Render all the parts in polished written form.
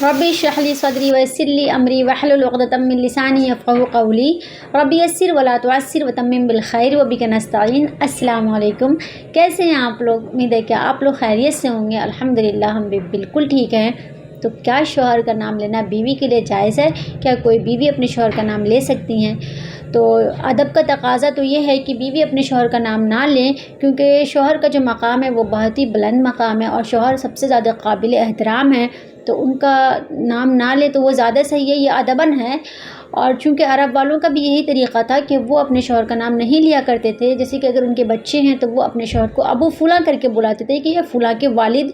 ربی اشرح لی صدری ویسر لی امری واحلل عقدۃ من لسانی یفقہوا قولی ربی یسر ولا تعسر وتمم بالخیر وبک نستعین۔ السلام علیکم، کیسے ہیں آپ لوگ؟ امید ہے کہ آپ لوگ خیریت سے ہوں گے۔ الحمدللہ ہم بھی بالکل ٹھیک ہیں۔ تو کیا شوہر کا نام لینا بیوی کے لیے جائز ہے؟ کیا کوئی بیوی اپنے شوہر کا نام لے سکتی ہیں؟ تو ادب کا تقاضا تو یہ ہے کہ بیوی اپنے شوہر کا نام نہ لیں، کیونکہ شوہر کا جو مقام ہے وہ بہت ہی بلند مقام ہے اور شوہر سب سے زیادہ قابل احترام ہے، تو ان کا نام نہ لے تو وہ زیادہ صحیح ہے، یہ ادباً ہے۔ اور چونکہ عرب والوں کا بھی یہی طریقہ تھا کہ وہ اپنے شوہر کا نام نہیں لیا کرتے تھے، جیسے کہ اگر ان کے بچے ہیں تو وہ اپنے شوہر کو ابو فلاں کر کے بلاتے تھے کہ یہ فلاں کے والد،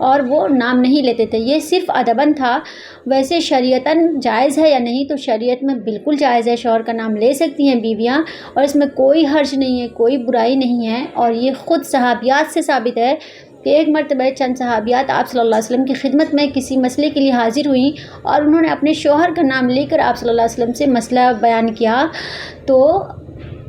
اور وہ نام نہیں لیتے تھے، یہ صرف ادباً تھا۔ ویسے شریعتاً جائز ہے یا نہیں؟ تو شریعت میں بالکل جائز ہے، شوہر کا نام لے سکتی ہیں بیویاں، اور اس میں کوئی حرج نہیں ہے، کوئی برائی نہیں ہے۔ اور یہ خود صحابیات سے ثابت ہے کہ ایک مرتبہ چند صحابیات آپ صلی اللہ علیہ وسلم کی خدمت میں کسی مسئلے کے لیے حاضر ہوئیں اور انہوں نے اپنے شوہر کا نام لے کر آپ صلی اللہ علیہ وسلم سے مسئلہ بیان کیا، تو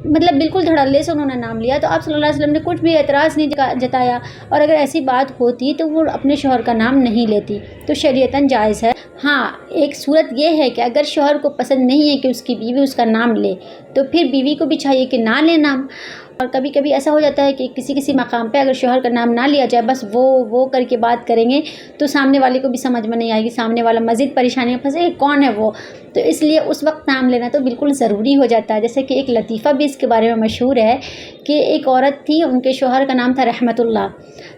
مطلب بالکل دھڑلے سے انہوں نے نام لیا، تو آپ صلی اللہ علیہ وسلم نے کچھ بھی اعتراض نہیں جتایا، اور اگر ایسی بات ہوتی تو وہ اپنے شوہر کا نام نہیں لیتی، تو شریعتاً جائز ہے۔ ہاں، ایک صورت یہ ہے کہ اگر شوہر کو پسند نہیں ہے کہ اس کی بیوی اس کا نام لے، تو پھر بیوی کو بھی چاہیے کہ نہ لے نام۔ اور کبھی کبھی ایسا ہو جاتا ہے کہ کسی مقام پہ اگر شوہر کا نام نہ لیا جائے، بس وہ کر کے بات کریں گے تو سامنے والے کو بھی سمجھ میں نہیں آئے گی، سامنے والا مزید پریشانی میں پھنسے گا، کون ہے وہ؟ تو اس لیے اس وقت نام لینا تو بالکل ضروری ہو جاتا ہے۔ جیسے کہ ایک لطیفہ بھی اس کے بارے میں مشہور ہے کہ ایک عورت تھی، ان کے شوہر کا نام تھا رحمت اللہ،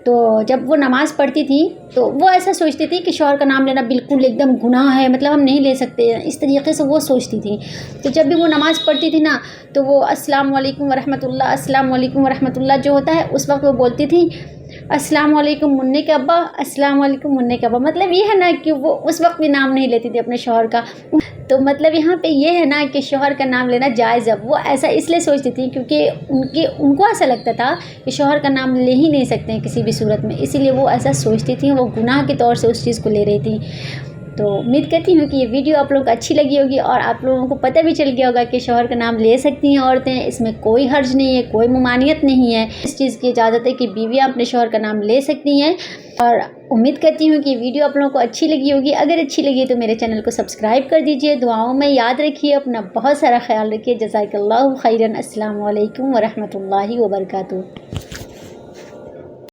تو جب وہ نماز پڑھتی تھی تو وہ ایسا سوچتی تھی کہ شوہر کا نام لینا بالکل ایک دم گناہ ہے، مطلب ہم نہیں لے سکتے، اس طریقے سے وہ سوچتی تھی۔ تو جب بھی وہ نماز پڑھتی تھی نا، تو وہ السلام علیکم ورحمۃ اللہ، السلام علیکم ورحمۃ اللہ جو ہوتا ہے اس وقت وہ بولتی تھی السلام علیکم منع کے ابا، السلام علیکم منع کے ابا، مطلب یہ ہے نا کہ وہ اس وقت بھی نام نہیں لیتی تھی اپنے شوہر کا۔ تو مطلب یہاں پہ یہ ہے نا کہ شوہر کا نام لینا جائز ہے۔ وہ ایسا اس لیے سوچتی تھی کیونکہ ان کو ایسا لگتا تھا کہ شوہر کا نام لے ہی نہیں سکتے ہیں کسی بھی صورت میں، اسی لیے وہ ایسا سوچتی تھیں، وہ گناہ کے طور سے اس چیز کو لے رہی تھی۔ تو امید کرتی ہوں کہ یہ ویڈیو آپ لوگوں کو اچھی لگی ہوگی اور آپ لوگوں کو پتہ بھی چل گیا ہوگا کہ شوہر کا نام لے سکتی ہیں عورتیں، اس میں کوئی حرج نہیں ہے، کوئی ممانعت نہیں ہے، اس چیز کی اجازت ہے کہ بیویاں اپنے شوہر کا نام لے سکتی ہیں۔ اور امید کرتی ہوں کہ یہ ویڈیو آپ لوگوں کو اچھی لگی ہوگی۔ اگر اچھی لگی تو میرے چینل کو سبسکرائب کر دیجئے، دعاؤں میں یاد رکھیے، اپنا بہت سارا خیال رکھیے۔ جزاک اللہ خیراً۔ السلام علیکم ورحمۃ اللہ وبرکاتہ۔